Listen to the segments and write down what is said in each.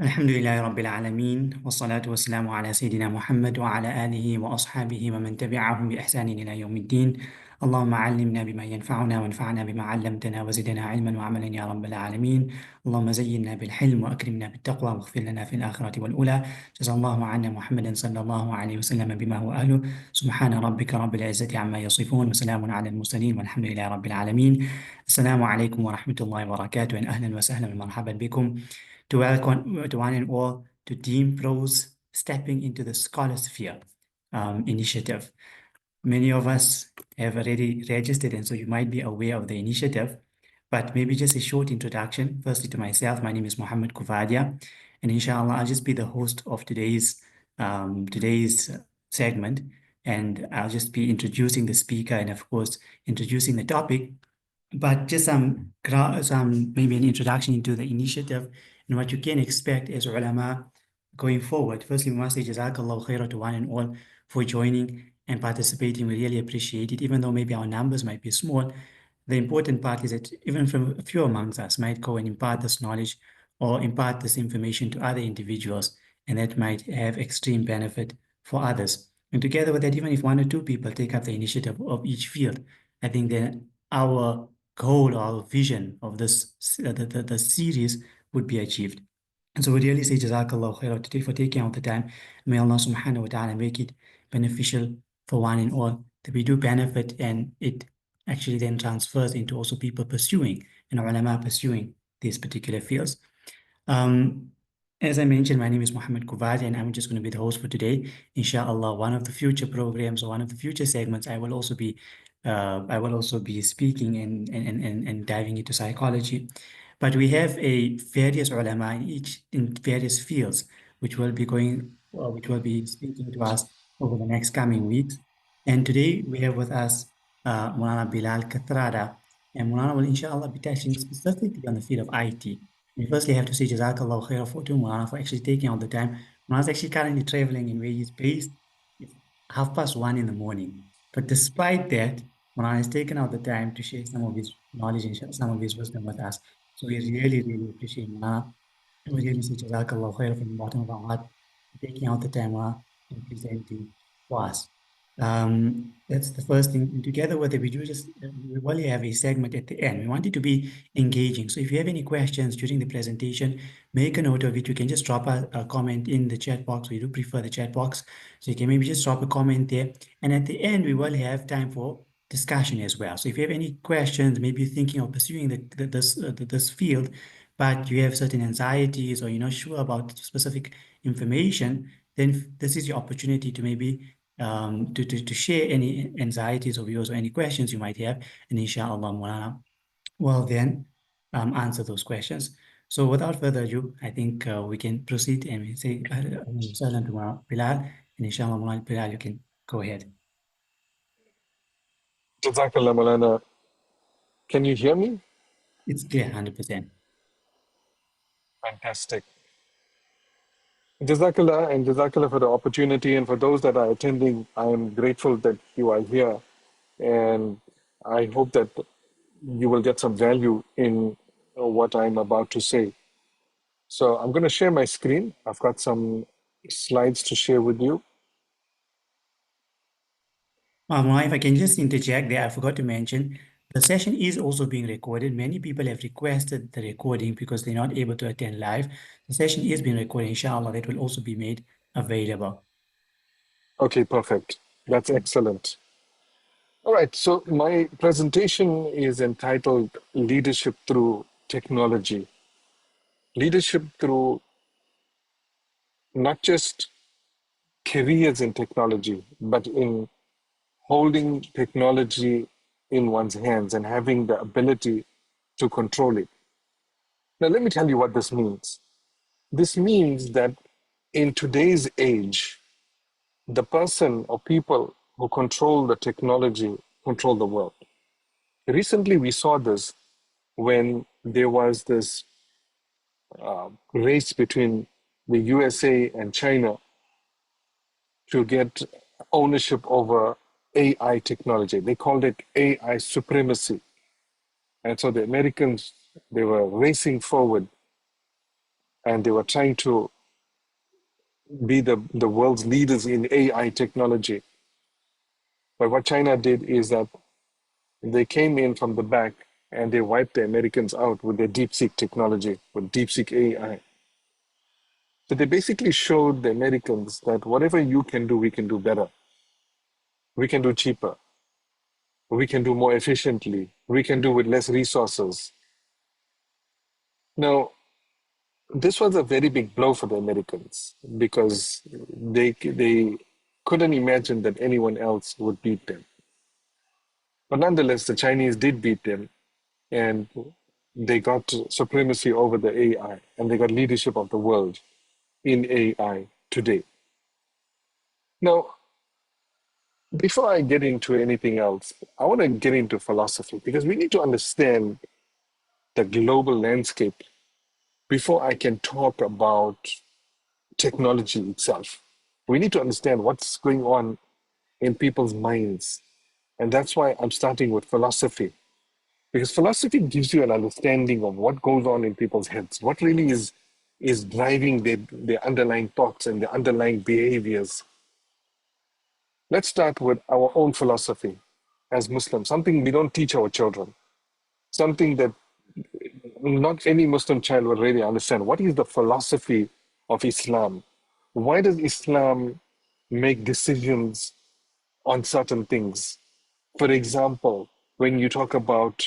الحمد لله رب العالمين والصلاة والسلام على سيدنا محمد وعلى آله وأصحابه ومن تبعهم بإحسان إلى يوم الدين. اللهم علمنا بما ينفعنا وانفعنا بما علمتنا وزدنا علما وعملا يا رب العالمين. اللهم زينا بالحلم وأكرمنا بالتقوى واغفر لنا في الآخرة والأولى. جزا الله عنا محمدا صلى الله عليه وسلم بما هو أهله. سبحان ربك رب العزة عما يصفون وسلام على المرسلين والحمد لله رب العالمين. السلام عليكم ورحمة الله وبركاته أهلا وسهلا ومرحبا بكم. To welcome to one and all to Dean Pro's Stepping into the Scholarsphere initiative. Many of us have already registered, and so you might be aware of the initiative, but maybe just a short introduction. Firstly, to myself, my name is Mohammed Kuvadia, and inshallah, I'll just be the host of today's segment, and I'll just be introducing the speaker and, of course, introducing the topic. But just some maybe an introduction into the initiative and what you can expect as ulama going forward. Firstly, we must say Jazakallah khairah to one and all for joining and participating. We really appreciate it, even though maybe our numbers might be small. The important part is that even from a few amongst us might go and impart this knowledge or impart this information to other individuals, and that might have extreme benefit for others. And together with that, even if one or two people take up the initiative of each field, I think then our goal or our vision of this the series would be achieved. And so we really say Jazakallah khairah today for taking out the time. May Allah subhanahu wa ta'ala make it beneficial for one and all, that we do benefit and it actually then transfers into also people pursuing and ulama pursuing these particular fields. As I mentioned, my name is Mohammed Kuvad, and I'm just going to be the host for today. Inshallah, one of the future programs or one of the future segments, I will also be speaking and diving into psychology. But we have a various ulama in various fields, which will be speaking to us over the next coming weeks. And today we have with us Mulana Bilal Kathrada, and Mulana will inshallah be touching specifically on the field of IT. We firstly have to say Jazakallah khairah for to Mulana for actually taking all the time. Mulana's actually currently traveling in where he's based. It's 1:30 in the morning. But despite that, Mulana has taken out the time to share some of his knowledge and share some of his wisdom with us. So we really, really appreciate Mulana. We really say Jazakallah khairah from the bottom of our heart for taking out the time and presenting for us. That's the first thing. And together with it, we will have a segment at the end. We want it to be engaging. So if you have any questions during the presentation, make a note of it. You can just drop a comment in the chat box. We do prefer the chat box. So you can maybe just drop a comment there. And at the end, we will have time for discussion as well. So if you have any questions, maybe you're thinking of pursuing this field, but you have certain anxieties or you're not sure about specific information, then this is your opportunity to maybe to share any anxieties of yours or any questions you might have, and inshallah, Mulana will then answer those questions. So without further ado, I think we can proceed and we say Salam to Bilal, and inshallah, Mulana Bilal, you can go ahead. Jazakallah, Malana. Can you hear me? It's clear, 100%. Fantastic. Jazakallah and Jazakallah for the opportunity, and for those that are attending, I am grateful that you are here, and I hope that you will get some value in what I'm about to say. So I'm going to share my screen. I've got some slides to share with you. If I can just interject there, I forgot to mention, the session is also being recorded. Many people have requested the recording because they're not able to attend live. The session is being recorded. Inshallah, that will also be made available. Okay, perfect. That's excellent. All right, so my presentation is entitled Leadership Through Technology. Leadership through not just careers in technology, but in holding technology in one's hands and having the ability to control it. Now, let me tell you what this means. This means that in today's age, the person or people who control the technology control the world. Recently, we saw this when there was this race between the USA and China to get ownership over AI technology. They called it AI supremacy. And so the Americans, they were racing forward. and they were trying to be the world's leaders in AI technology. But what China did is that they came in from the back and they wiped the Americans out with their DeepSeek technology, with DeepSeek AI. So they basically showed the Americans that whatever you can do, we can do better. We can do cheaper. We can do more efficiently. We can do with less resources. Now, this was a very big blow for the Americans because they couldn't imagine that anyone else would beat them. But nonetheless, the Chinese did beat them, and they got supremacy over the AI, and they got leadership of the world in AI today. Now, before I get into anything else, I want to get into philosophy because we need to understand the global landscape before I can talk about technology itself. We need to understand what's going on in people's minds. And that's why I'm starting with philosophy. Because philosophy gives you an understanding of what goes on in people's heads, what really is driving their underlying thoughts and their underlying behaviors. Let's start with our own philosophy as Muslims, something we don't teach our children, something that not any Muslim child will really understand. What is the philosophy of Islam? Why does Islam make decisions on certain things? For example, when uh, you talk about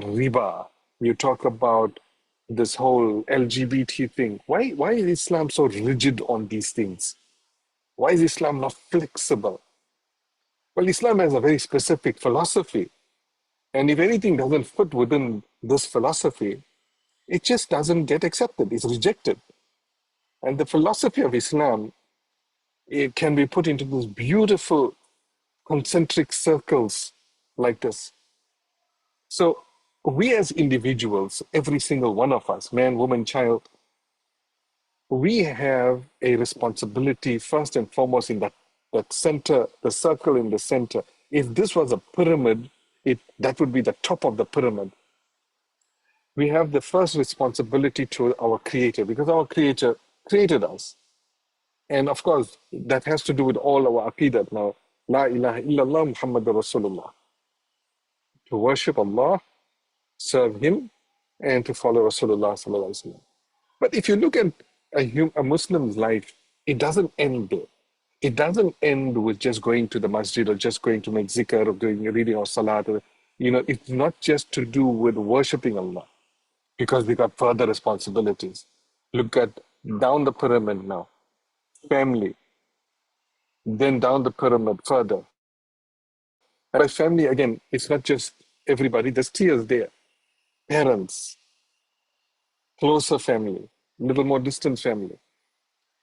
riba, you talk about this whole LGBT thing. Why is Islam so rigid on these things? Why is Islam not flexible? Well, Islam has a very specific philosophy. And if anything doesn't fit within this philosophy, it just doesn't get accepted. It's rejected. And the philosophy of Islam, it can be put into these beautiful concentric circles like this. So we as individuals, every single one of us, man, woman, child, we have a responsibility first and foremost in that center, the circle in the center. If this was a pyramid, that would be the top of the pyramid. We have the first responsibility to our creator because our creator created us. And of course, that has to do with all our aqidah now. La ilaha illallah Muhammadur Rasulullah. To worship Allah, serve Him, and to follow Rasulullah sallallahu alaihi wasallam. But if you look at a Muslim's life, it doesn't end there. It doesn't end with just going to the masjid or just going to make zikr or doing reading or salat. It's not just to do with worshiping Allah because we got further responsibilities. Look at down the pyramid now, family, then down the pyramid further. And by family, again, it's not just everybody, there's tiers there. Parents, closer family, little more distant family,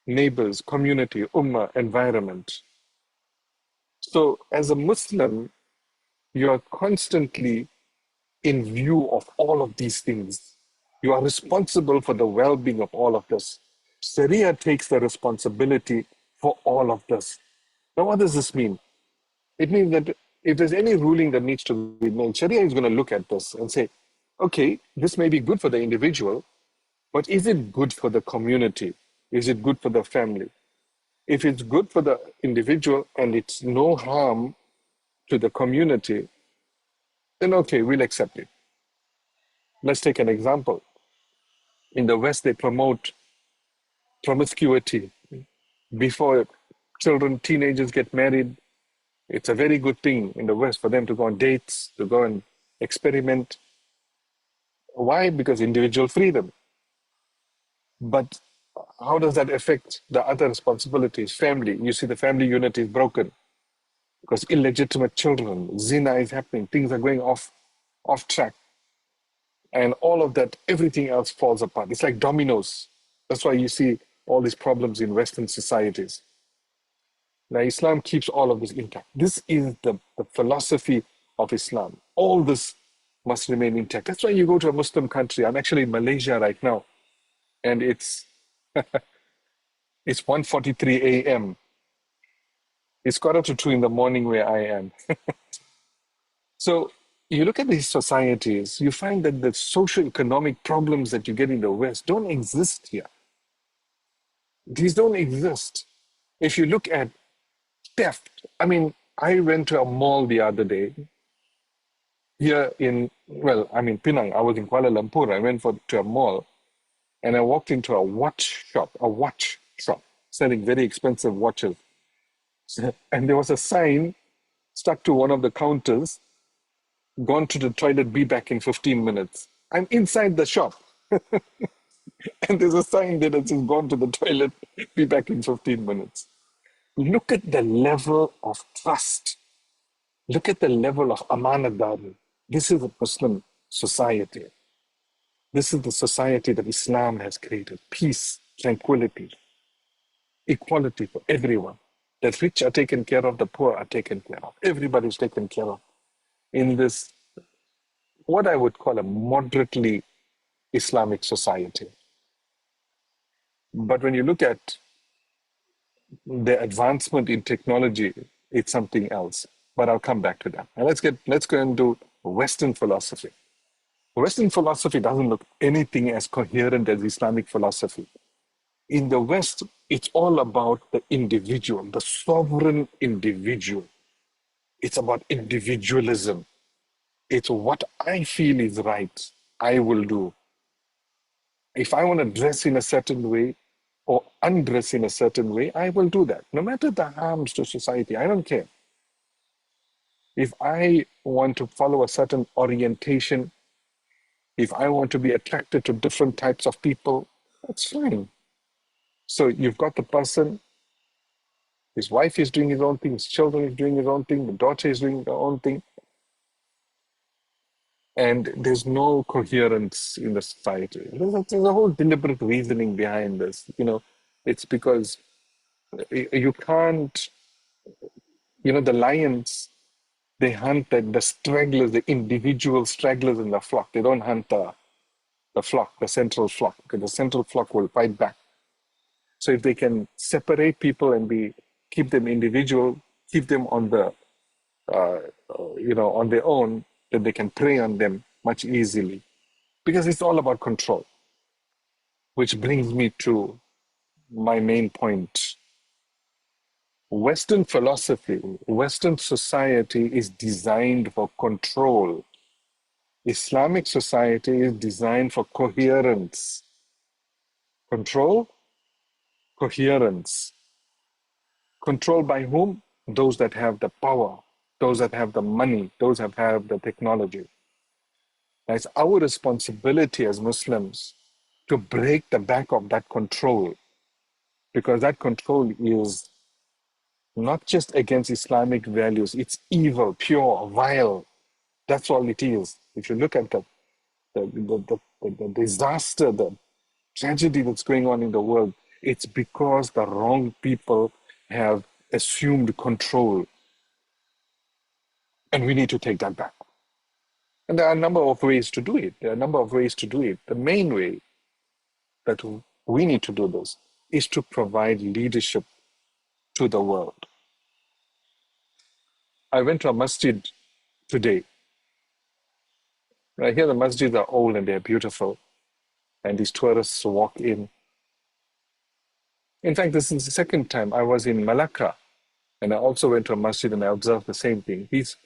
neighbors, community, ummah, environment. So as a Muslim, you are constantly in view of all of these things. You are responsible for the well-being of all of this. Sharia takes the responsibility for all of this. Now, what does this mean? It means that if there's any ruling that needs to be made, Sharia is going to look at this and say, okay, this may be good for the individual, but is it good for the community? Is it good for the family? If it's good for the individual and it's no harm to the community, then okay, we'll accept it. Let's take an example. In the West, they promote promiscuity. Before children, teenagers get married, it's a very good thing in the West for them to go on dates, to go and experiment. Why? Because individual freedom. But how does that affect the other responsibilities? Family. You see, the family unit is broken because illegitimate children, zina is happening, things are going off track. And all of that, everything else falls apart. It's like dominoes. That's why you see all these problems in Western societies. Now, Islam keeps all of this intact. This is the philosophy of Islam. All this must remain intact. That's why you go to a Muslim country. I'm actually in Malaysia right now, and it's 1:43 a.m. It's 1:45 in the morning where I am. So you look at these societies, you find that the socio-economic problems that you get in the West don't exist here. These don't exist. If you look at theft, I mean, I went to a mall the other day here in, well, I mean, Penang. I was in Kuala Lumpur. I went to a mall and I walked into a watch shop selling very expensive watches. And there was a sign stuck to one of the counters, gone to the toilet, be back in 15 minutes. I'm inside the shop and there's a sign that it says gone to the toilet, be back in 15 minutes. Look at the level of trust. Look at the level of amanadari. This is a Muslim society. This is the society that Islam has created. Peace, tranquility, equality for everyone. The rich are taken care of, the poor are taken care of. Everybody is taken care of in this, what I would call a moderately Islamic society. But when you look at the advancement in technology, it's something else. But I'll come back to that. And let's go into Western philosophy. Western philosophy doesn't look anything as coherent as Islamic philosophy. In the West, it's all about the individual, the sovereign individual. It's about individualism. It's what I feel is right, I will do. If I want to dress in a certain way or undress in a certain way, I will do that, no matter the harms to society. I don't care. If I want to follow a certain orientation, if I want to be attracted to different types of people, that's fine. So you've got the person, his wife is doing his own thing, his children is doing his own thing, the daughter is doing her own thing. And there's no coherence in the society. There's a whole deliberate reasoning behind this. It's because you can't, the lions, they hunt the stragglers, the individual stragglers in the flock. They don't hunt the flock, the central flock, because the central flock will fight back. So if they can separate people and keep them individual, keep them on on their own, then they can prey on them much easily. Because it's all about control. Which brings me to my main point. Western philosophy, Western society is designed for control. Islamic society is designed for coherence. Control, coherence. Control by whom? Those that have the power, those that have the money, those that have the technology. It's our responsibility as Muslims to break the back of that control, because that control is not just against Islamic values, it's evil, pure, vile. That's all it is. If you look at the disaster, the tragedy that's going on in the world, it's because the wrong people have assumed control. And we need to take that back. And there are a number of ways to do it. The main way that we need to do this is to provide leadership to the world. I went to a masjid today. Right here, the masjids are old and they're beautiful. And these tourists walk in. In fact, this is the second time I was in Malacca. And I also went to a masjid and I observed the same thing. These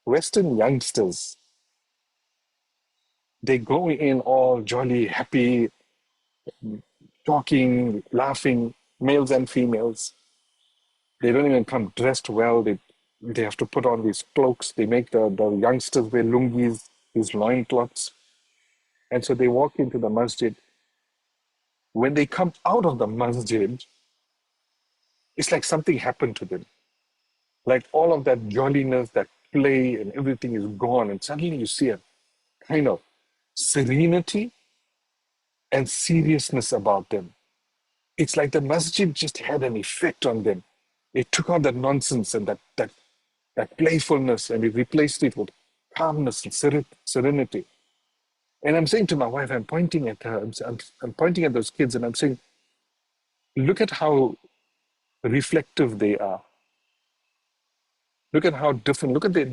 Western youngsters, they go in all jolly, happy, talking, laughing, males and females. They don't even come dressed well. They have to put on these cloaks. They make the youngsters wear lungis, these loincloths. And so they walk into the masjid. When they come out of the masjid, it's like something happened to them. Like all of that jolliness, that play and everything is gone. And suddenly you see a kind of serenity and seriousness about them. It's like the masjid just had an effect on them. It took out that nonsense and that playfulness and it replaced it with calmness and serenity. And I'm saying to my wife, I'm pointing at her, I'm pointing at those kids and I'm saying, look at how reflective they are. Look at how different, look at the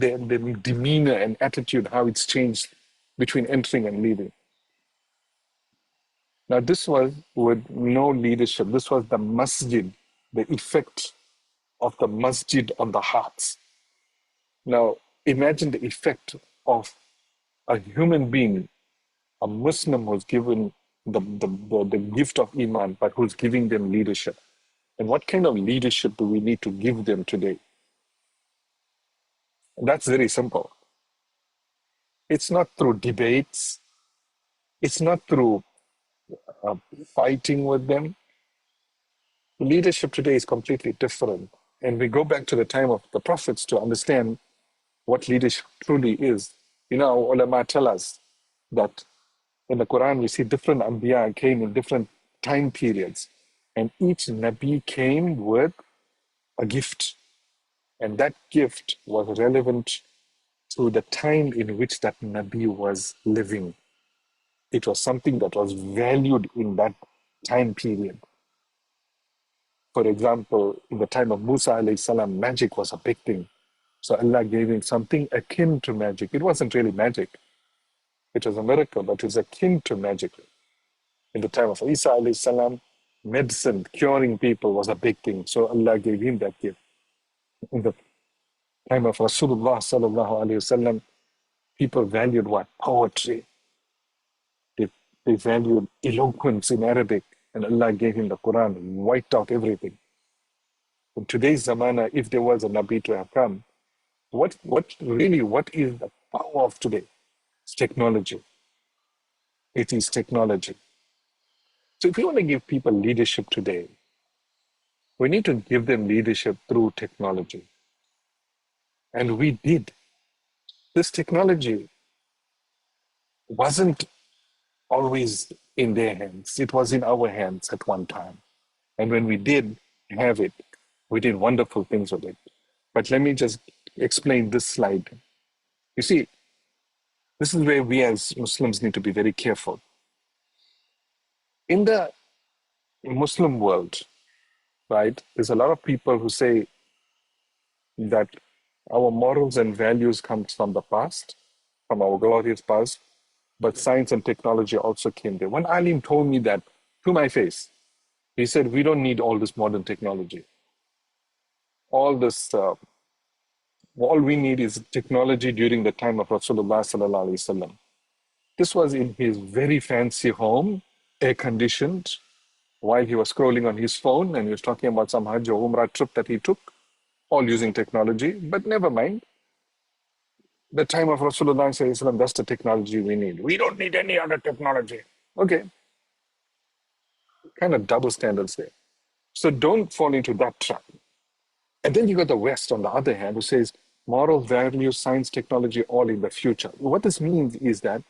demeanor and attitude, how it's changed between entering and leaving. Now, this was with no leadership. This was the masjid, the effect of the masjid on the hearts. Now, imagine the effect of a human being, a Muslim who's given the gift of Iman, but who's giving them leadership. And what kind of leadership do we need to give them today? And that's very simple. It's not through debates, it's not through uh, fighting with them. Leadership today is completely different. And we go back to the time of the prophets to understand what leadership truly is. You know, our ulama tell us that in the Quran we see different Anbiya came in different time periods. And each Nabi came with a gift. And that gift was relevant to the time in which that Nabi was living. It was something that was valued in that time period. For example, in the time of Musa alayhi salam, magic was a big thing. So Allah gave him something akin to magic. It wasn't really magic. It was a miracle, but it was akin to magic. In the time of Isa alayhi salam, medicine, curing people was a big thing. So Allah gave him that gift. In the time of Rasulullah sallallahu alayhi wasallam, people valued what? Poetry. They, they valued eloquence in Arabic. And Allah gave him the Quran, wiped out everything. In today's zamana, if there was a Nabi to have come, what is the power of today? It's technology. It is technology. So if you want to give people leadership today, we need to give them leadership through technology. And we did. This technology wasn't always in their hands. It was in our hands at one time. And when we did have it, we did wonderful things with it. But let me just explain this slide. You see, this is where we as Muslims need to be very careful. In the Muslim world, right, there's a lot of people who say that our morals and values comes from the past, from our glorious past, but science and technology also came there. When Aalim told me that to my face, he said, we don't need all this modern technology. All this, all we need is technology during the time of Rasulullah sallallahu alaihi wasallam. This was in his very fancy home, air-conditioned, while he was scrolling on his phone and he was talking about some Hajj or Umrah trip that he took, all using technology, but never mind. The time of Rasulullah sallallahu alaihi wasallam, that's the technology we need. We don't need any other technology. Okay, kind of double standards there. So don't fall into that trap. And then you got the West, on the other hand, who says moral values, science, technology, all in the future. What this means is that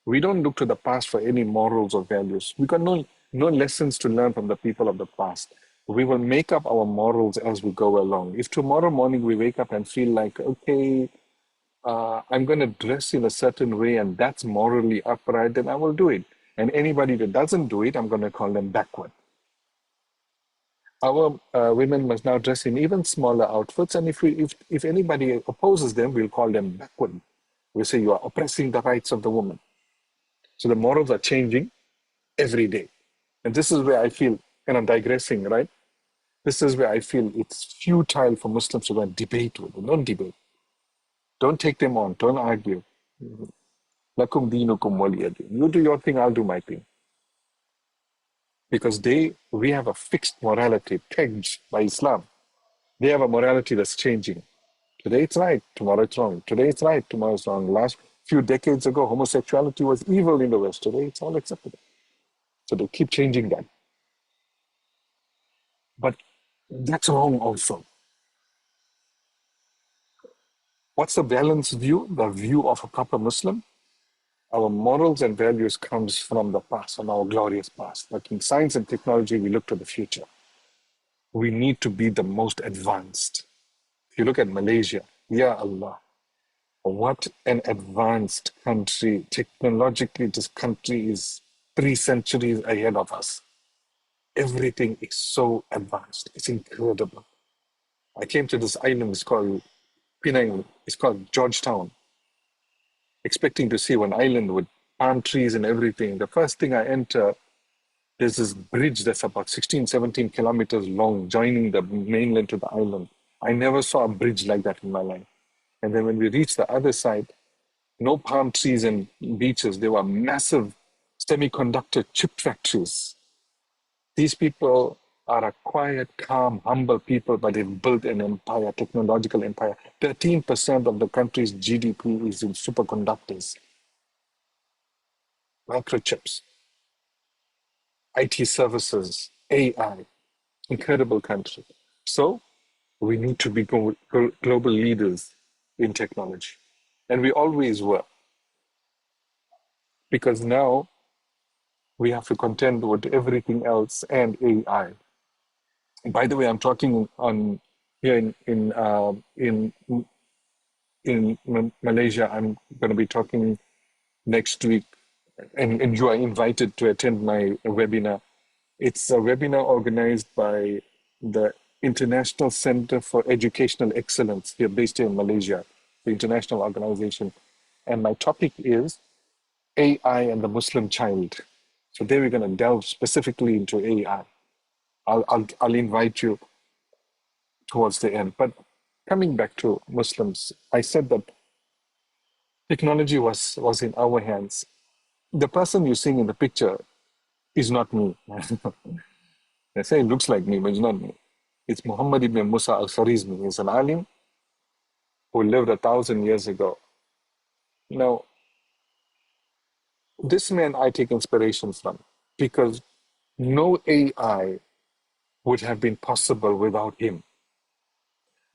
we don't look to the past for any morals or values. We got no lessons to learn from the people of the past. We will make up our morals as we go along. If tomorrow morning we wake up and feel like, okay, I'm going to dress in a certain way and that's morally upright, then I will do it. And anybody that doesn't do it, I'm going to call them backward. Our women must now dress in even smaller outfits, and if anybody opposes them, we'll call them backward. We'll say you are oppressing the rights of the woman. So the morals are changing every day. And this is where I feel, and I'm digressing, right? This is where I feel it's futile for Muslims to go and debate with them. Don't debate. Don't take them on. Don't argue. Lakum dinukum waliyadin. You do your thing, I'll do my thing. Because we have a fixed morality pegged by Islam. They have a morality that's changing. Today it's right, tomorrow it's wrong. Today it's right, tomorrow it's wrong. Last few decades ago, homosexuality was evil in the West. Today it's all acceptable. So they keep changing that. But that's wrong also. What's the balanced view? The view of a proper Muslim? Our morals and values comes from the past, from our glorious past. Like in science and technology, we look to the future. We need to be the most advanced. If you look at Malaysia, Ya Allah, what an advanced country. Technologically, this country is 3 centuries ahead of us. Everything is so advanced. It's incredible. I came to this island, it's called Penang is called Georgetown, expecting to see one island with palm trees and everything. The first thing I enter, there's this bridge that's about 16, 17 kilometers long, joining the mainland to the island. I never saw a bridge like that in my life. And then when we reached the other side, no palm trees and beaches. There were massive semiconductor chip factories. These people are a quiet, calm, humble people, but they've built an empire, technological empire. 13% of the country's GDP is in superconductors, microchips, IT services, AI. Incredible country. So we need to be global leaders in technology. And we always were, because now we have to contend with everything else and AI. By the way, I'm talking on here in Malaysia. I'm going to be talking next week, and you are invited to attend my webinar. It's a webinar organized by the International Center for Educational Excellence here, based here in Malaysia, the international organization. And my topic is AI and the Muslim child. So there we're going to delve specifically into AI. I'll invite you towards the end. But coming back to Muslims, I said that technology was in our hands. The person you're seeing in the picture is not me. They say it looks like me, but it's not me. It's Muhammad ibn Musa al-Kharizmi. He's an Aalim who lived 1,000 years ago. Now, this man I take inspiration from, because no AI would have been possible without him.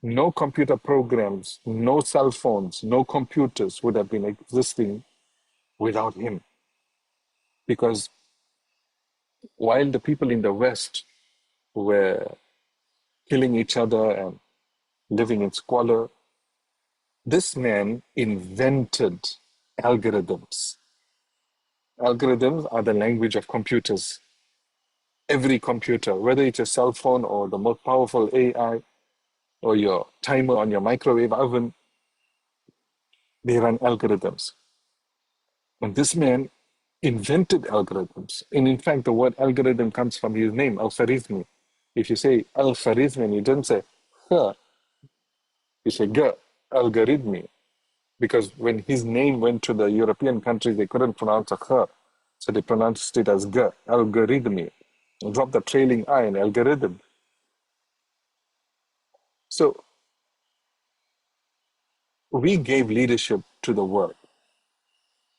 No computer programs, no cell phones, no computers would have been existing without him. Because while the people in the West were killing each other and living in squalor, this man invented algorithms. Algorithms are the language of computers. Every computer, whether it's a cell phone or the most powerful AI or your timer on your microwave oven, they run algorithms. And this man invented algorithms. And in fact, the word algorithm comes from his name, Al-Kharizmi. If you say Al-Kharizmi, you don't say huh, you say G, algorithmi. Because when his name went to the European countries, they couldn't pronounce a H. So they pronounced it as G, algorithmi. Drop the trailing I in algorithm. So we gave leadership to the world.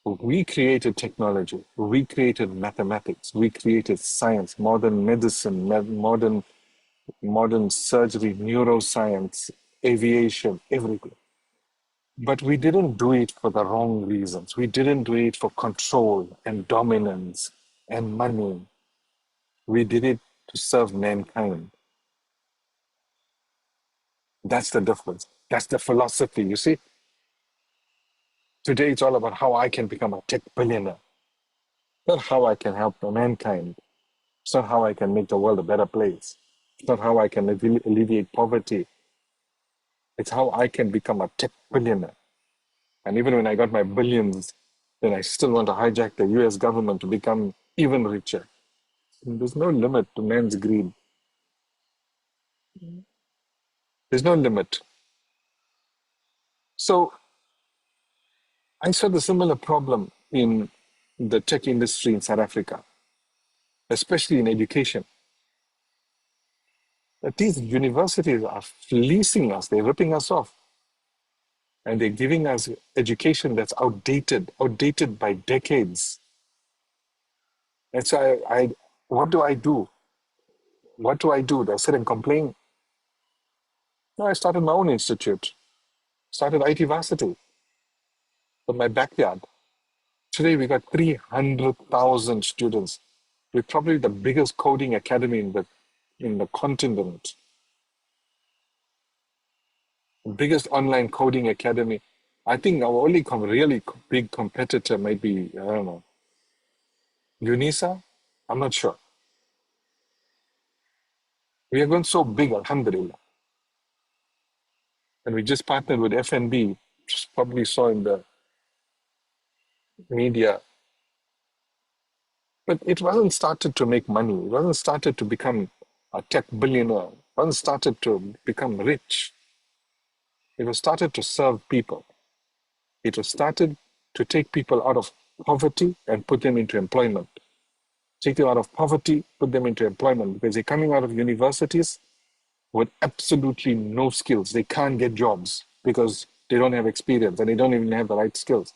We created technology. We created mathematics. We created science, modern medicine, modern surgery, neuroscience, aviation, everything. But we didn't do it for the wrong reasons. We didn't do it for control and dominance and money. We did it to serve mankind. That's the difference. That's the philosophy. You see, today it's all about how I can become a tech billionaire, not how I can help mankind. It's not how I can make the world a better place. It's not how I can alleviate poverty. It's how I can become a tech billionaire. And even when I got my billions, then I still want to hijack the US government to become even richer. There's no limit to man's greed. There's no limit. So I saw the similar problem in the tech industry in South Africa, especially in education. That these universities are fleecing us, they're ripping us off, and they're giving us education that's outdated by decades. And so what do I do? What do I do? Do I sit and complain? No, I started my own institute, started IT Varsity in my backyard. Today we got 300,000 students. We're probably the biggest coding academy in the continent. The biggest online coding academy. I think our only really big competitor might be, I don't know, UNISA? I'm not sure. We are going so big, alhamdulillah. And we just partnered with FNB, probably saw in the media. But it wasn't started to make money. It wasn't started to become a tech billionaire. It wasn't started to become rich. It was started to serve people. It was started to take people out of poverty and put them into employment. Take them out of poverty, put them into employment, because they're coming out of universities with absolutely no skills. They can't get jobs because they don't have experience and they don't even have the right skills.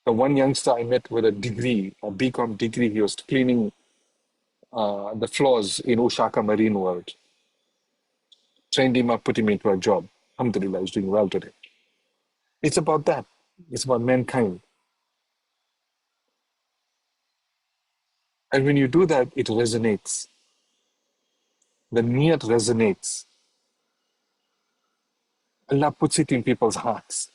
The one youngster I met with a degree, a BCom degree, he was cleaning the floors in Osaka Marine World. Trained him up, put him into a job. Alhamdulillah, he's doing well today. It's about that. It's about mankind. And when you do that, it resonates. The niyat resonates. Allah puts it in people's hearts.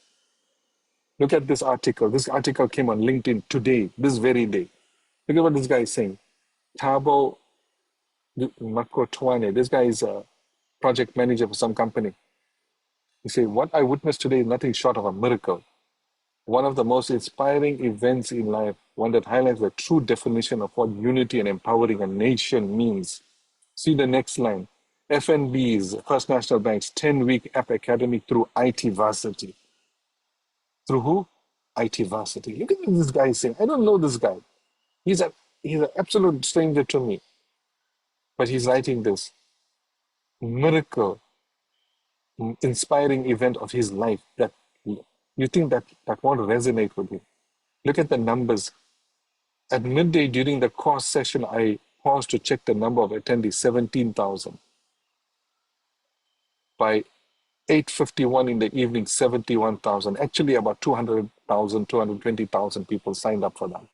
Look at this article. This article came on LinkedIn today, this very day. Look at what this guy is saying. Tabo Makotwane, this guy is a project manager for some company. He said, what I witnessed today is nothing short of a miracle. One of the most inspiring events in life, one that highlights the true definition of what unity and empowering a nation means. See the next line. FNB's, First National Bank's 10-week app academy through IT Varsity. Through who? IT Varsity. Look at what this guy is saying. I don't know this guy. He's an absolute stranger to me. But he's writing this miracle, inspiring event of his life that you think that won't resonate with him. Look at the numbers. At midday during the course session, I paused to check the number of attendees, 17,000. By 8:51 in the evening, 71,000. Actually, about 200,000, 220,000 people signed up for that.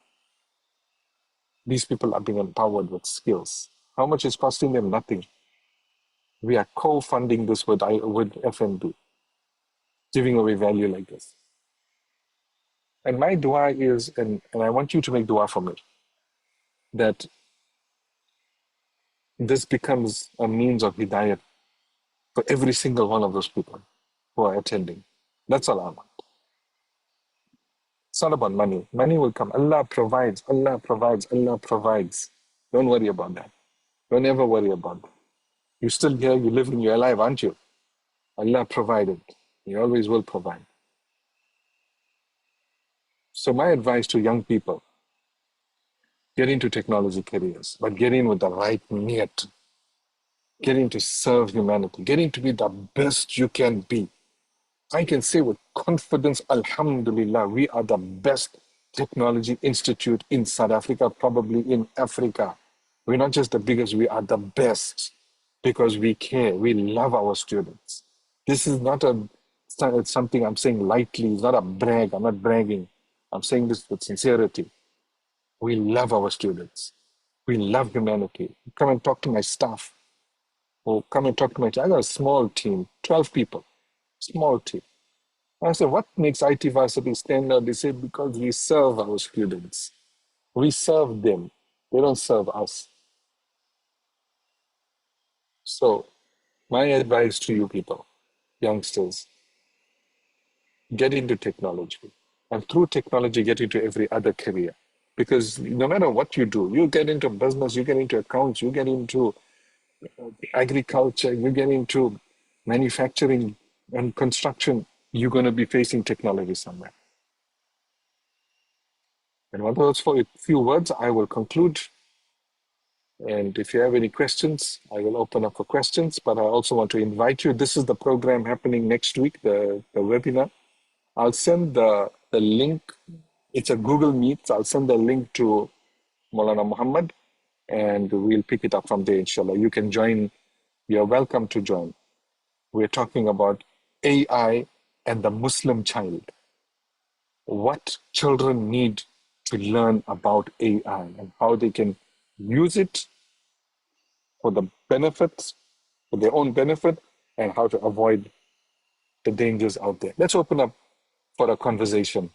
These people are being empowered with skills. How much is costing them? Nothing. We are co-funding this with FNB, giving away value like this. And my dua is, and I want you to make dua for me, that this becomes a means of hidayat for every single one of those people who are attending. That's all I want. It's not about money. Money will come. Allah provides, Allah provides, Allah provides. Don't worry about that. Don't ever worry about that. You're still here, you're living, you're alive, aren't you? Allah provided. He always will provide. So my advice to young people, get into technology careers, but get in with the right niyat. Get in to serve humanity. Get in to be the best you can be. I can say with confidence, Alhamdulillah, we are the best technology institute in South Africa, probably in Africa. We're not just the biggest, we are the best because we care. We love our students. This is not it's something I'm saying lightly. It's not a brag. I'm not bragging. I'm saying this with sincerity. We love our students. We love humanity. Come and talk to my staff. Or come and talk to my team. I got a small team, 12 people, small team. I said, what makes IT Varsity stand out? They say, because we serve our students. We serve them. They don't serve us. So my advice to you people, youngsters, get into technology. And through technology, get into every other career. Because no matter what you do, you get into business, you get into accounts, you get into agriculture, you get into manufacturing and construction, you're going to be facing technology somewhere. And with those few words, I will conclude. And if you have any questions, I will open up for questions. But I also want to invite you. This is the program happening next week, the webinar. I'll send the link. It's a Google Meet. So I'll send the link to Maulana Muhammad, and we'll pick it up from there, inshallah. You can join. You're welcome to join. We're talking about AI and the Muslim child. What children need to learn about AI and how they can use it for the benefits, for their own benefit, and how to avoid the dangers out there. Let's open up for a conversation.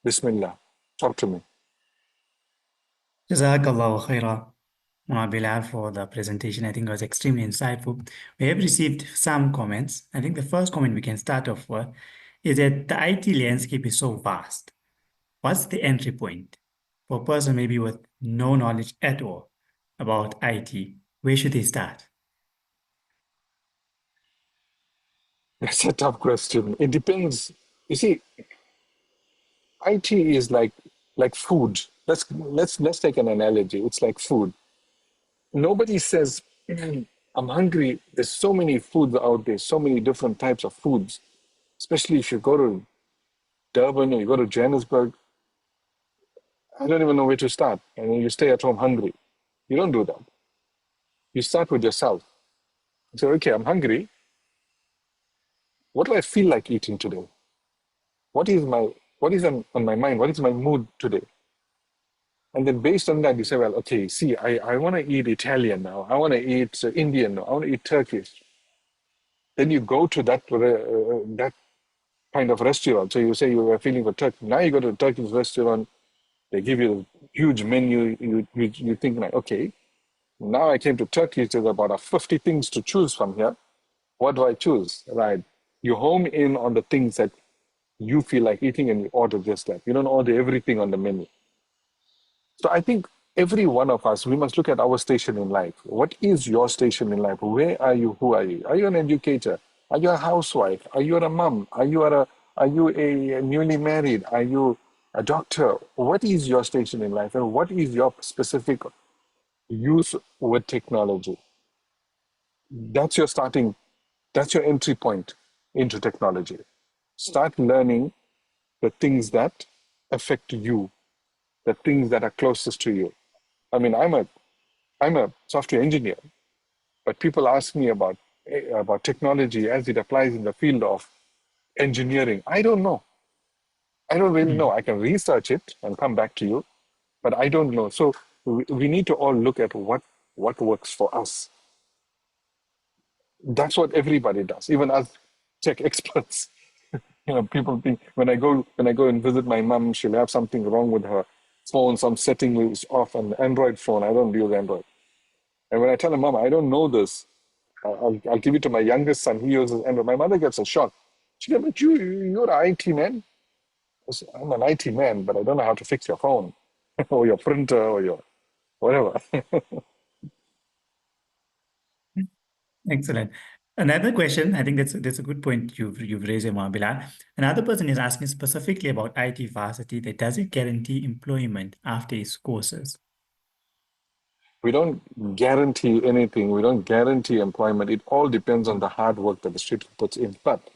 Bismillah. Talk to me. جزاك الله خيرا. Bilal, for the presentation. I think it was extremely insightful. We have received some comments. I think the first comment we can start off with is that the IT landscape is so vast. What's the entry point for a person maybe with no knowledge at all about IT? Where should they start? That's a tough question. It depends. You see, IT is like food. Let's take an analogy. It's like food. Nobody says, "Man, I'm hungry." There's so many foods out there, so many different types of foods. Especially if you go to Durban or you go to Johannesburg, I don't even know where to start. And you stay at home hungry. You don't do that. You start with yourself. You say, okay, I'm hungry. What do I feel like eating today? What is on my mind? What is my mood today? And then based on that, you say, well, okay, see, I want to eat Italian now. I want to eat Indian now. I want to eat Turkish. Then you go to that kind of restaurant. So you say you were feeling for Turkey. Now you go to a Turkish restaurant. They give you a huge menu. You think like, okay, now I came to Turkey. There's about 50 things to choose from here. What do I choose? Right. You home in on the things that you feel like eating and you order just that. You don't order everything on the menu. So I think every one of us, we must look at our station in life. What is your station in life? Where are you? Who are you? Are you an educator? Are you a housewife? Are you a mom? Are you a newly married? Are you a doctor? What is your station in life? And what is your specific use with technology? That's your starting, that's your entry point into technology. Start learning the things that affect you, the things that are closest to you. I mean, I'm a software engineer, but people ask me about technology as it applies in the field of engineering. I don't know. I don't really know. Hmm. I can research it and come back to you, but I don't know. So we need to all look at what works for us. That's what everybody does, even as tech experts. People think when I go and visit my mom, she'll have something wrong with her phone, some setting is off on the Android phone. I don't use Android. And when I tell her, Mom, I don't know this, I'll give it to my youngest son. He uses Android. My mother gets a shock. She goes, but you're an IT man. I said, I'm an IT man, but I don't know how to fix your phone or your printer or your whatever. Excellent. Another question, I think that's a good point you've raised, Bilal. Another person is asking specifically about IT varsity that does it guarantee employment after its courses? We don't guarantee anything. We don't guarantee employment. It all depends on the hard work that the student puts in. But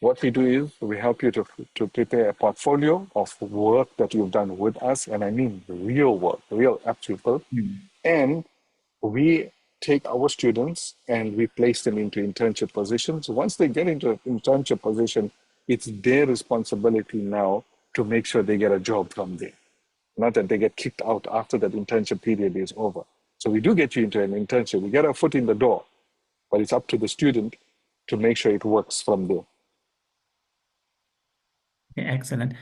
what we do is we help you to prepare a portfolio of work that you've done with us, and I mean real work, real actual work. Hmm. And we take our students and we place them into internship positions. Once they get into an internship position, it's their responsibility now to make sure they get a job from there, not that they get kicked out after that internship period is over. So we do get you into an internship. We get our foot in the door, but it's up to the student to make sure it works from there. Okay, excellent.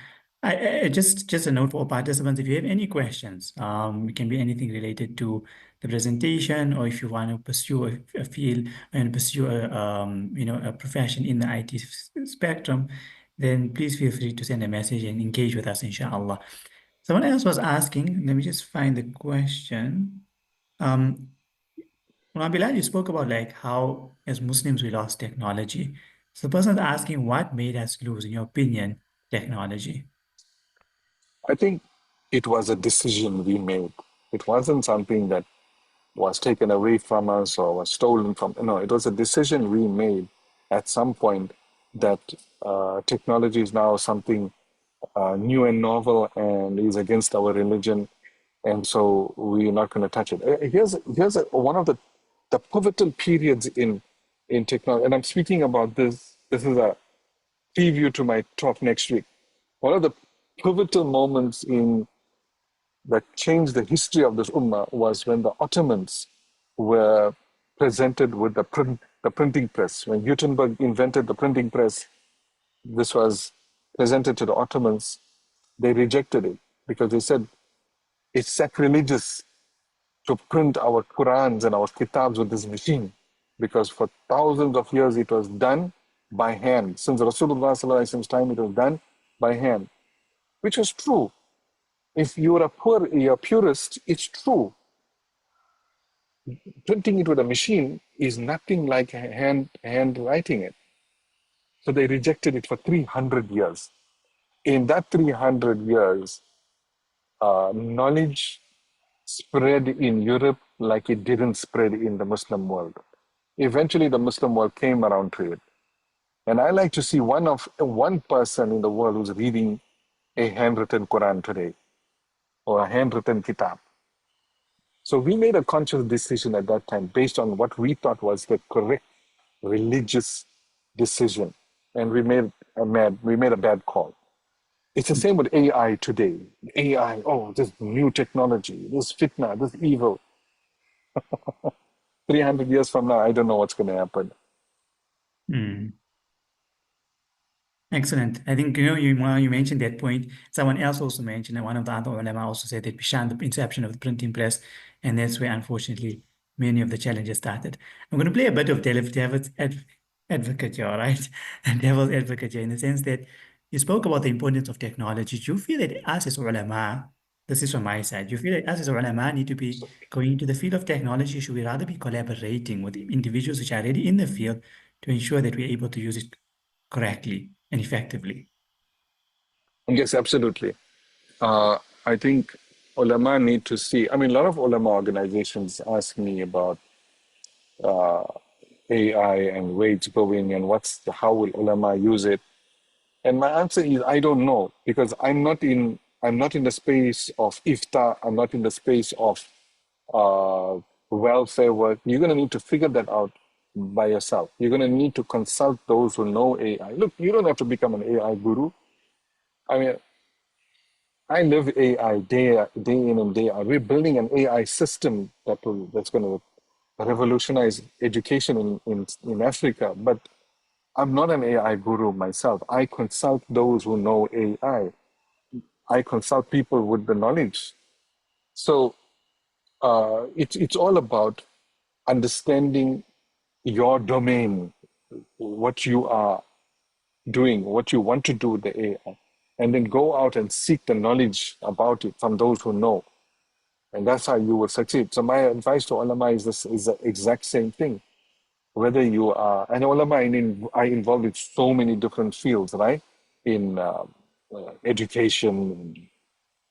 Just a note for all participants, if you have any questions, it can be anything related to the presentation, or if you want to pursue a field and pursue a profession in the IT spectrum, then please feel free to send a message and engage with us, inshallah. Someone else was asking, let me just find the question. Um, Bilal, you spoke about like how as Muslims we lost technology. So the person is asking what made us lose, in your opinion, technology? I think it was a decision we made. It wasn't something that was taken away from us or was stolen from. No, it was a decision we made at some point that technology is now something new and novel and is against our religion, and so we're not going to touch it. One of the pivotal periods in technology, and I'm speaking about this. This is a preview to my talk next week. One of the pivotal moments in that changed the history of this ummah was when the Ottomans were presented with the printing press. When Gutenberg invented the printing press, this was presented to the Ottomans. They rejected it because they said it's sacrilegious to print our Qurans and our Kitabs with this machine. Because for thousands of years it was done by hand. Since Rasulullah's time, it was done by hand, which was true. If you're a purist, it's true. Printing it with a machine is nothing like hand writing it. So they rejected it for 300 years. In that 300 years, knowledge spread in Europe like it didn't spread in the Muslim world. Eventually, the Muslim world came around to it. And I like to see one person in the world who's reading a handwritten Quran today or a handwritten Kitab. So we made a conscious decision at that time based on what we thought was the correct religious decision, and we made a bad call. It's the same with AI today. AI, oh, this new technology, this fitna, this evil. 300 years from now, I don't know what's going to happen. Excellent. I think, while you mentioned that point, someone else also mentioned, and one of the other ulama also said that we shunned the inception of the printing press, and that's where, unfortunately, many of the challenges started. I'm going to play a bit of devil's advocate here, all right? Devil's advocate here, in the sense that you spoke about the importance of technology. Do you feel that us as ulama, this is from my side, do you feel that us as ulama need to be going into the field of technology? Should we rather be collaborating with individuals which are already in the field to ensure that we're able to use it correctly and effectively? Yes, absolutely. I think ulama need to see. I mean, a lot of ulama organizations ask me about AI and where it's going and how will ulama use it. And my answer is I don't know, because I'm not in the space of iftar. I'm not in the space of welfare work. You're going to need to figure that out by yourself. You're going to need to consult those who know AI. Look, you don't have to become an AI guru. I mean, I live AI day in and day out. We're building an AI system that's going to revolutionize education in Africa. But I'm not an AI guru myself. I consult those who know AI. I consult people with the knowledge. So it's all about understanding your domain, what you are doing, what you want to do with the AI, and then go out and seek the knowledge about it from those who know. And that's how you will succeed. So my advice to ulama is the exact same thing. Whether you are, and ulama I involved in so many different fields, right? In education,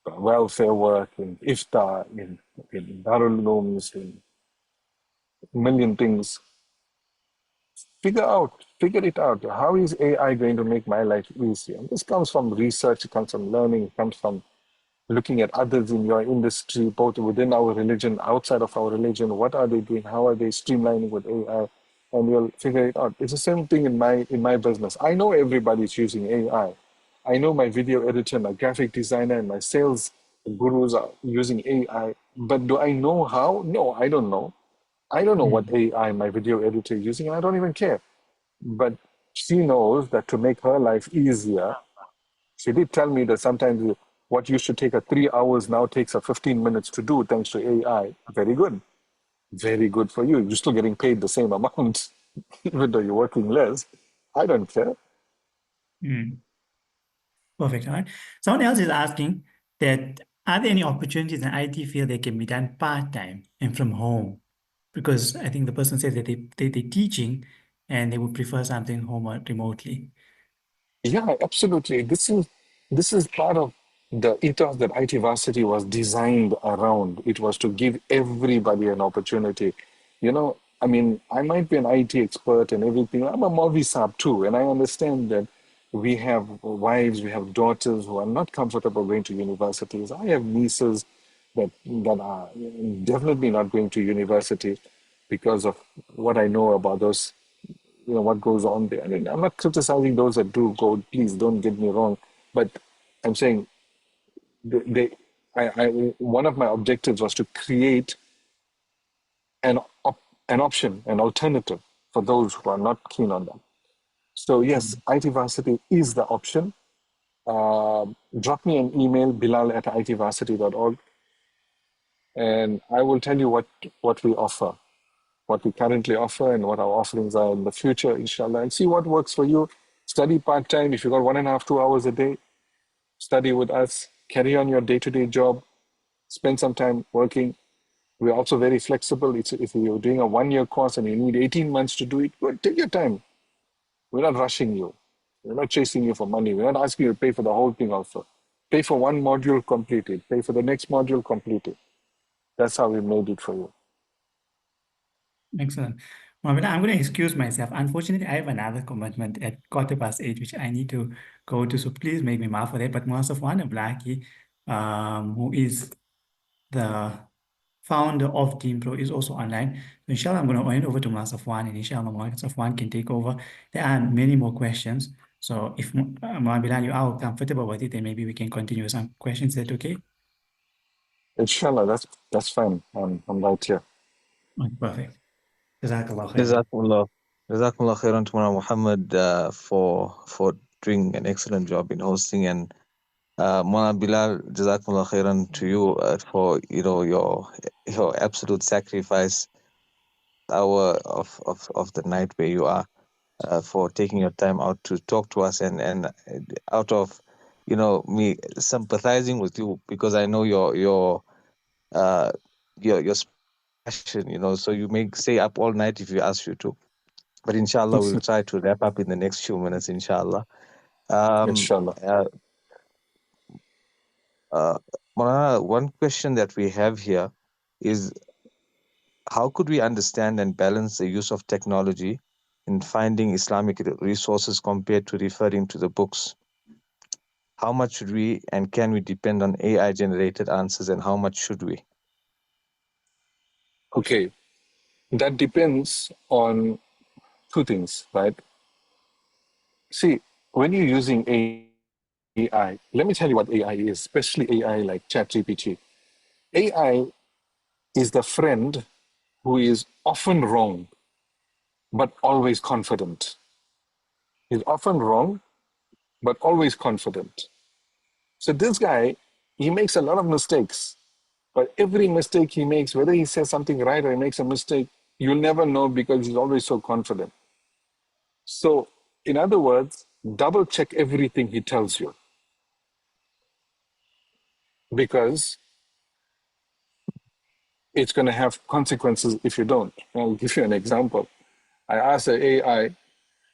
in welfare work, in iftar, in darul ulooms, in a million things. Figure it out. How is AI going to make my life easier? This comes from research, it comes from learning, it comes from looking at others in your industry, both within our religion, outside of our religion. What are they doing? How are they streamlining with AI? And you'll figure it out. It's the same thing in my business. I know everybody's using AI. I know my video editor, my graphic designer, and my sales gurus are using AI. But do I know how? No, I don't know. I don't know what AI my video editor is using, and I don't even care. But she knows that to make her life easier, she did tell me that sometimes what used to take her 3 hours now takes her 15 minutes to do thanks to AI. Very good. Very good for you. You're still getting paid the same amount, even though you're working less. I don't care. Perfect. All right. Someone else is asking that are there any opportunities in IT field that can be done part-time and from home? Because I think the person says that they're teaching and they would prefer something home or remotely. Yeah, absolutely. This is part of the ethos that IT Varsity was designed around. It was to give everybody an opportunity. I mean, I might be an IT expert and everything. I'm a movie sub too, and I understand that we have wives, we have daughters who are not comfortable going to universities. I have nieces that are definitely not going to university because of what I know about those, what goes on there. I mean, I'm not criticizing those that do go. Please don't get me wrong, but I'm saying they. One of my objectives was to create an an option, an alternative for those who are not keen on that. So yes, IT Varsity is the option. Drop me an email, Bilal at itvarsity.org. and I will tell you what we offer, what we currently offer, and what our offerings are in the future, inshallah, and see what works for you. Study part time. If you got 1.5, 2 hours a day, study with us. Carry on your day-to-day job. Spend some time working. We're also very flexible. If you're doing a 1-year course and you need 18 months to do it, go take your time. We're not rushing you. We're not chasing you for money. We're not asking you to pay for the whole thing also. Pay for one module, complete it. Pay for the next module, complete it. That's how we made it for you. Excellent. Mohammed, I'm going to excuse myself. Unfortunately, I have another commitment at 8:15, which I need to go to. So please make me maaf for that. But Safwan Blackie, who is the founder of Team Pro, is also online. So inshallah, I'm going to hand over to Safwan, and inshallah, Safwan can take over. There are many more questions. So if Bilal, you are comfortable with it, then maybe we can continue some questions. Is that okay? Inshallah, that's fine. I'm right here. Perfect. Jazakallah khairan. Jazakumullah. Jazakumullah khairan to Muhammad for doing an excellent job in hosting, and Mona Bilal, Jazakumullah khairan to you for your absolute sacrifice hour of the night where you are, for taking your time out to talk to us, and out of me sympathizing with you, because I know your passion, so you may stay up all night if you ask you to. But inshallah, we'll try to wrap up in the next few minutes, inshallah. Inshallah. Maulana, one question that we have here is, how could we understand and balance the use of technology in finding Islamic resources compared to referring to the books? How much should we and can we depend on AI-generated answers, and how much should we? Okay, that depends on two things, right? See, when you're using AI, let me tell you what AI is, especially AI like ChatGPT. AI is the friend who is often wrong, but always confident. He's often wrong, but always confident. So this guy, he makes a lot of mistakes, but every mistake he makes, whether he says something right or he makes a mistake, you'll never know because he's always so confident. So, in other words, double check everything he tells you, because it's going to have consequences if you don't. I'll give you an example. I asked the AI,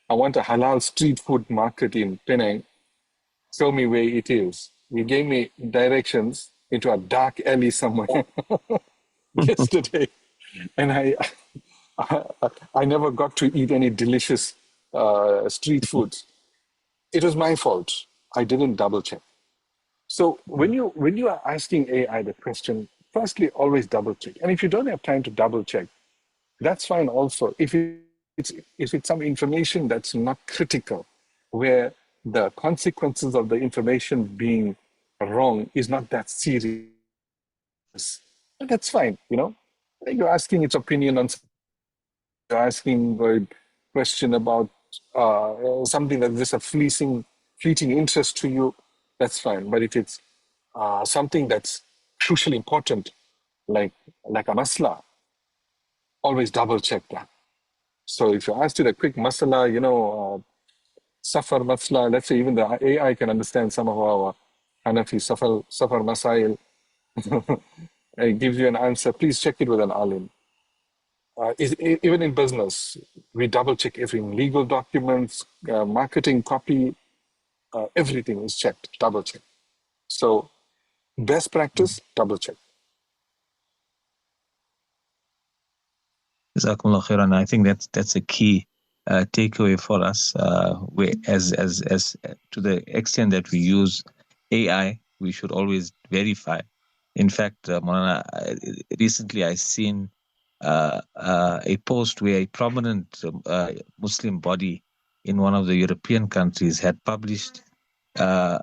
I want a halal street food market in Penang. Show me where it is. He gave me directions into a dark alley somewhere yesterday. And I never got to eat any delicious street foods. It was my fault. I didn't double check. So when you are asking AI the question, firstly, always double check. And if you don't have time to double check, that's fine also. If it's some information that's not critical, where the consequences of the information being wrong is not that serious, that's fine. You're asking its opinion on, you're asking a question about something that is a fleeting interest to you, that's fine. But if it's something that's crucially important, like a masla, always double check that. So if you asked it a quick masala, safar masla, let's say even the AI can understand some of our Hanafi safar masail, it gives you an answer, please check it with an alim. Even in business, we double check everything, legal documents, marketing copy, everything is checked, double check. So best practice, double check. Jazakumullah khairan. I think that's a key takeaway for us. Where as to the extent that we use AI, we should always verify. In fact, Maulana, recently I seen a post where a prominent Muslim body in one of the European countries had published a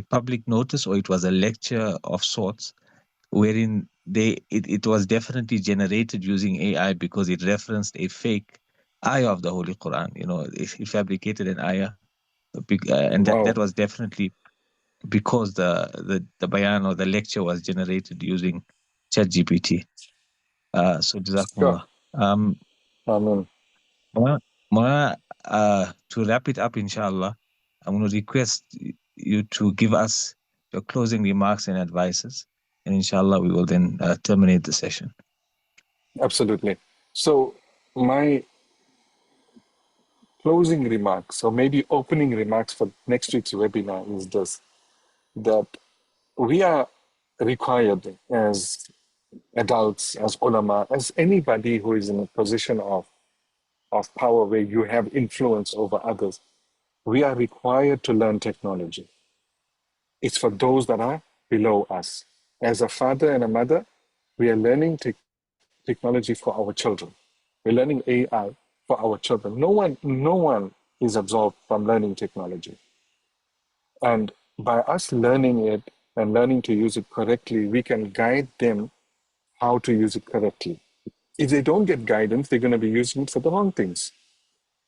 public notice, or it was a lecture of sorts, wherein it was definitely generated using AI, because it referenced a fake ayah of the Holy Quran. It fabricated an ayah, and that Wow. was definitely because the bayan or the lecture was generated using ChatGPT. So Sure. Jazakumullah. Amen. To wrap it up, inshallah, I'm going to request you to give us your closing remarks and advices, and inshallah, we will then terminate the session. Absolutely. So my closing remarks, or maybe opening remarks for next week's webinar is this, that we are required as adults, as ulama, as anybody who is in a position of power where you have influence over others, we are required to learn technology. It's for those that are below us. As a father and a mother, we are learning technology for our children. We're learning AI for our children. No one is absolved from learning technology. And by us learning it and learning to use it correctly, we can guide them how to use it correctly. If they don't get guidance, they're going to be using it for the wrong things.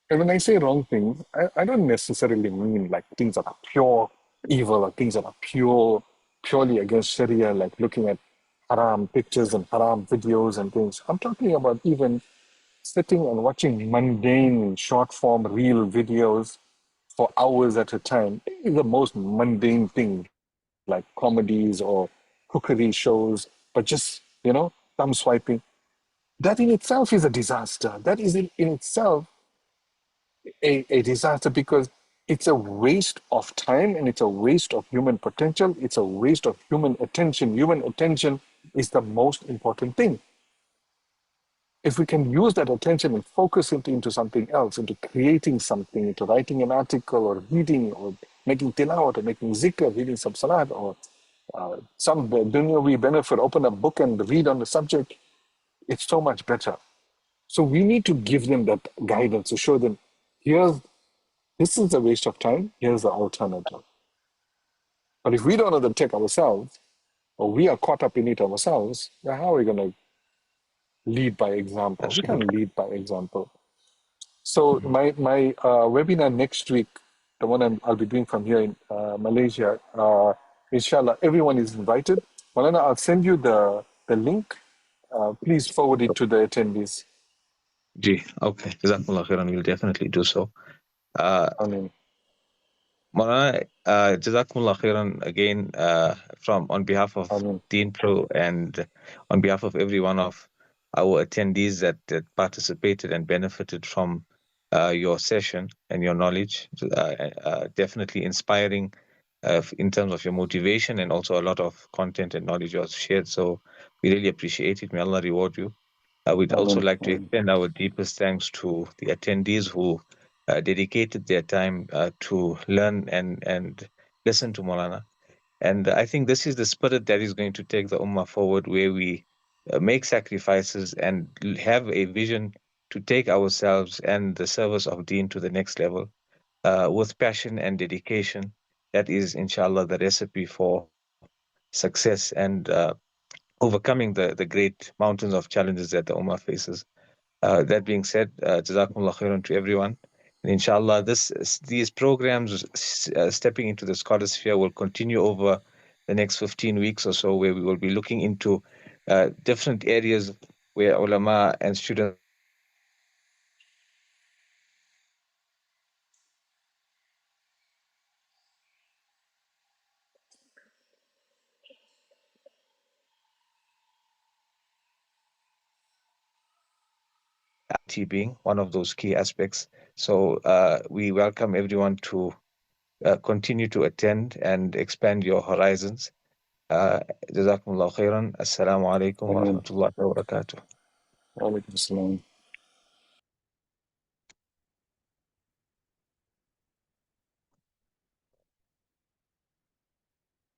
And when I say wrong things, I don't necessarily mean like things that are pure evil or things that are purely against Sharia, like looking at haram pictures and haram videos and things. I'm talking about even sitting and watching mundane short form reel videos for hours at a time. The most mundane thing, like comedies or cookery shows, but just, thumb swiping. That in itself is a disaster. That is in itself a disaster, because it's a waste of time and it's a waste of human potential. It's a waste of human attention. Human attention is the most important thing. If we can use that attention and focus it into something else, into creating something, into writing an article or reading or making tilawat or making zikr, reading some salat or some dunyawi benefit, open a book and read on the subject, it's so much better. So we need to give them that guidance to show them, this is a waste of time, here's the alternative. But if we don't know the tech ourselves, or we are caught up in it ourselves, then how are we going to lead by example? We can't lead by example. So my webinar next week, the one I'll be doing from here in Malaysia, inshallah, everyone is invited. Malana, I'll send you the link. Please forward it to the attendees. Okay. Jazakumullah khairan. We'll definitely do so. Amen. Maulana, Jazakumullah khairan again on behalf of Amen. Deen Pro and on behalf of every one of our attendees that participated and benefited from your session and your knowledge. Definitely inspiring in terms of your motivation, and also a lot of content and knowledge you have shared. So we really appreciate it. May Allah reward you. We'd also Amen. like to extend our deepest thanks to the attendees who dedicated their time to learn and listen to Maulana. And I think this is the spirit that is going to take the Ummah forward, where we make sacrifices and have a vision to take ourselves and the service of Deen to the next level with passion and dedication. That is, inshallah, the recipe for success and overcoming the great mountains of challenges that the Ummah faces. That being said, Jazakumullah khairan to everyone. And inshallah, these programs stepping into the Scholarsphere will continue over the next 15 weeks or so, where we will be looking into different areas where ulama and students being one of those key aspects. So we welcome everyone to continue to attend and expand your horizons. Jazakumullah khairan. Assalamu alaikum wa Amen. rahmatullahi wa barakatuh. Wa alaikum assalam.